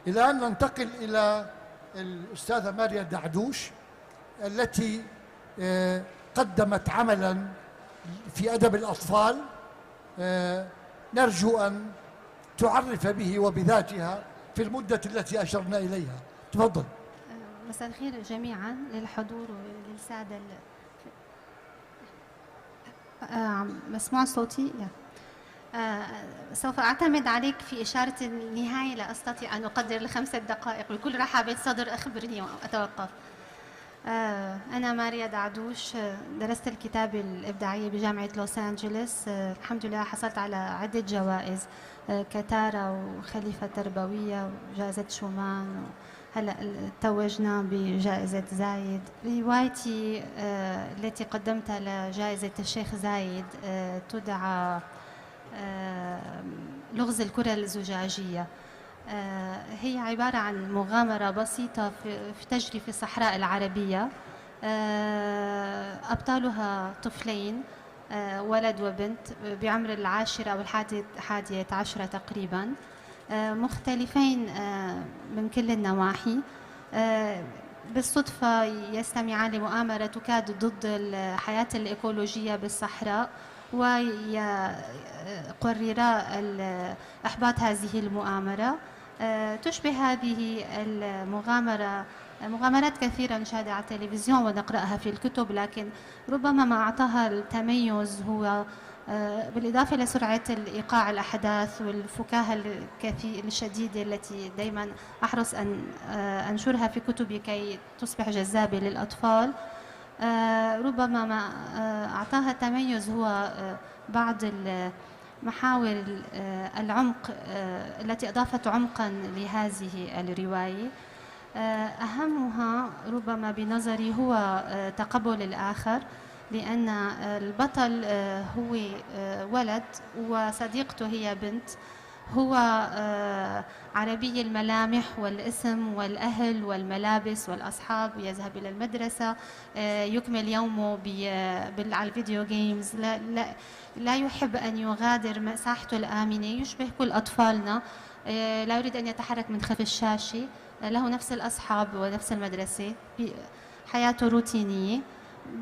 الآن ننتقل إلى الأستاذة ماريا دعدوش التي قدمت عملا في أدب الأطفال، نرجو أن تعرف به وبذاتها في المدة التي أشرنا إليها. تفضل. مساء الخير جميعا للحضور وللسادة. مسموع صوتي؟ سوف أعتمد عليك في إشارة النهاية، لا أستطيع أن أقدر ل5 دقائق، بكل رحابة صدر أخبرني وأتوقف. أنا ماريا دعدوش، درست الكتابة الإبداعية بجامعة لوس أنجلوس. الحمد لله حصلت على عدة جوائز، كتارة وخليفة تربوية وجائزة شومان، هلا توجنا بجائزة زايد. روايتي التي قدمتها لجائزة الشيخ زايد تدعى لغز الكرة الزجاجية. هي عبارة عن مغامرة بسيطة تجري في الصحراء العربية. أبطالها طفلين، ولد وبنت بعمر 10 أو 11 تقريبا، مختلفين من كل النواحي. بالصدفة يستمعان لمؤامرة تكاد ضد الحياة الإيكولوجية بالصحراء، ويقررا إحباط هذه المؤامرة. تشبه هذه المغامرة مغامرات كثيرة نشاهدها على التلفزيون ونقرأها في الكتب، لكن ربما ما أعطاها التميز هو بالإضافة لسرعة إيقاع الأحداث والفكاهة الشديدة التي دائما أحرص أن أنشرها في كتبي كي تصبح جذابة للأطفال. ربما ما أعطاها تميز هو بعض محاور العمق التي أضافت عمقا لهذه الرواية. أهمها ربما بنظري هو تقبل الآخر، لأن البطل هو ولد وصديقته هي بنت. هو عربي الملامح والاسم والأهل والملابس والأصحاب، يذهب إلى المدرسة، يكمل يومه على الفيديو جيمز، لا يحب أن يغادر مساحته الآمنة، يشبه كل أطفالنا، لا يريد أن يتحرك من خلف الشاشة، له نفس الأصحاب ونفس المدرسة، حياته روتينية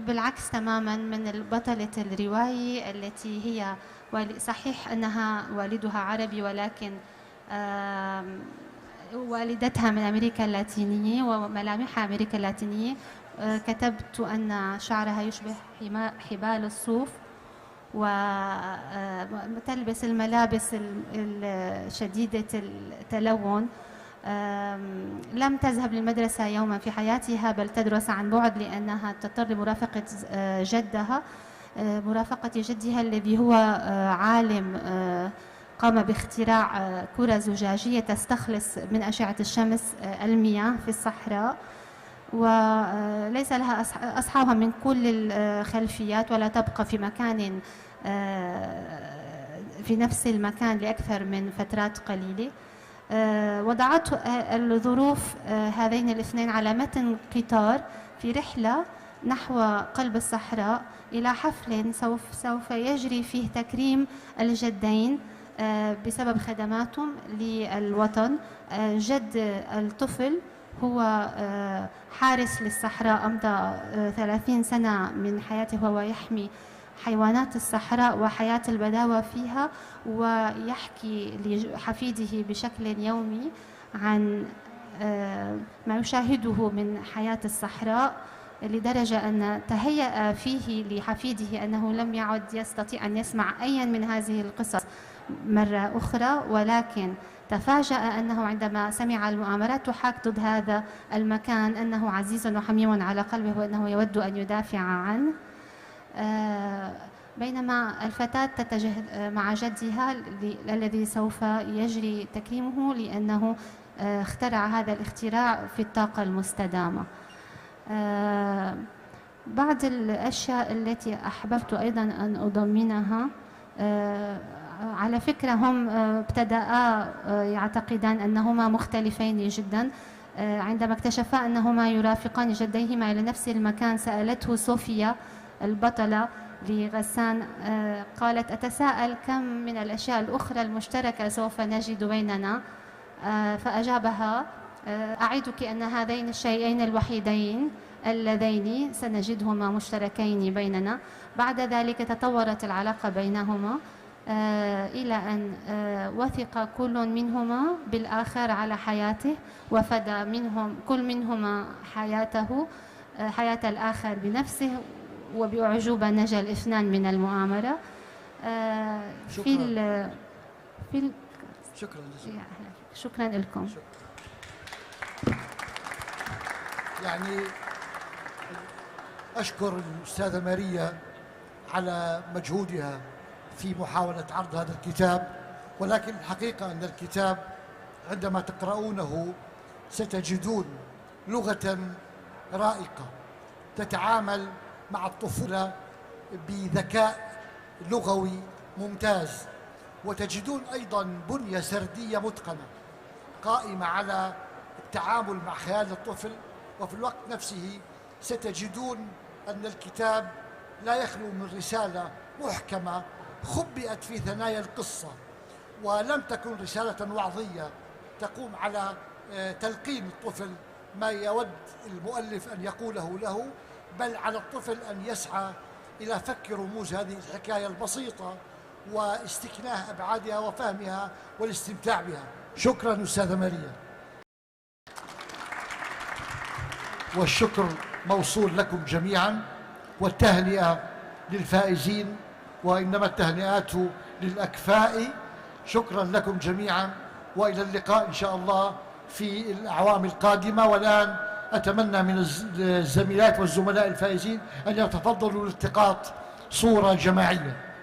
بالعكس تماما من بطلة الرواية التي هي صحيح أنها والدها عربي، ولكن والدتها من أمريكا اللاتينية وملامحها أمريكا اللاتينية. كتبت أن شعرها يشبه حبال الصوف، وتلبس الملابس الشديدة التلون. لم تذهب للمدرسة يوما في حياتها، بل تدرس عن بعد لأنها تضطر لمرافقة جدها، مرافقة جدها الذي هو عالم قام باختراع كرة زجاجية تستخلص من أشعة الشمس المياه في الصحراء، وليس لها أصحابها من كل الخلفيات، ولا تبقى في مكان في نفس المكان لأكثر من فترات قليلة. وضعت الظروف هذين الاثنين على متن قطار في رحلة نحو قلب الصحراء إلى حفل سوف يجري فيه تكريم الجدين بسبب خدماتهم للوطن. جد الطفل هو حارس للصحراء، أمضى 30 سنة من حياته وهو يحمي حيوانات الصحراء وحياة البداوة فيها، ويحكي لحفيده بشكل يومي عن ما يشاهده من حياة الصحراء، لدرجة أن تهيأ فيه لحفيده أنه لم يعد يستطيع أن يسمع أي من هذه القصص مرة أخرى، ولكن تفاجأ أنه عندما سمع المؤامرات تحاك ضد هذا المكان أنه عزيز وحميم على قلبه وأنه يود أن يدافع عنه. بينما الفتاة تتجه مع جدها الذي سوف يجري تكريمه لأنه اخترع هذا الاختراع في الطاقة المستدامة. بعض الأشياء التي أحببت أيضا أن أضمنها، على فكرة هم ابتدأ يعتقدان أنهما مختلفين جدا. عندما اكتشفا أنهما يرافقان جديهما إلى نفس المكان، سألته صوفيا البطلة لغسان، قالت: أتساءل كم من الأشياء الأخرى المشتركة سوف نجد بيننا. فأجابها: أعدك أن هذين الشيئين الوحيدين اللذين سنجدهما مشتركين بيننا. بعد ذلك تطورت العلاقة بينهما إلى أن وثق كل منهما بالآخر على حياته، وفدى كل منهما حياة الآخر بنفسه، وبأعجوبة نجا الاثنان من المؤامرة. شكرا شكرا لكم. يعني أشكر الأستاذة ماريا على مجهودها في محاولة عرض هذا الكتاب، ولكن الحقيقة أن الكتاب عندما تقرؤونه ستجدون لغة رائقة تتعامل مع الطفولة بذكاء لغوي ممتاز، وتجدون أيضا بنية سردية متقنة قائمة على التعامل مع خيال الطفل، وفي الوقت نفسه ستجدون أن الكتاب لا يخلو من رسالة محكمة خبئت في ثنايا القصة، ولم تكن رسالة وعظية تقوم على تلقين الطفل ما يود المؤلف أن يقوله له، بل على الطفل أن يسعى إلى فك رموز هذه الحكاية البسيطة واستكناء أبعادها وفهمها والاستمتاع بها. شكرا أستاذة ماريا، والشكر موصول لكم جميعا، والتهنئة للفائزين، وإنما التهنئات للأكفاء. شكرا لكم جميعا، وإلى اللقاء إن شاء الله في الأعوام القادمة. والآن أتمنى من الزميلات والزملاء الفائزين أن يتفضلوا لالتقاط صورة جماعية.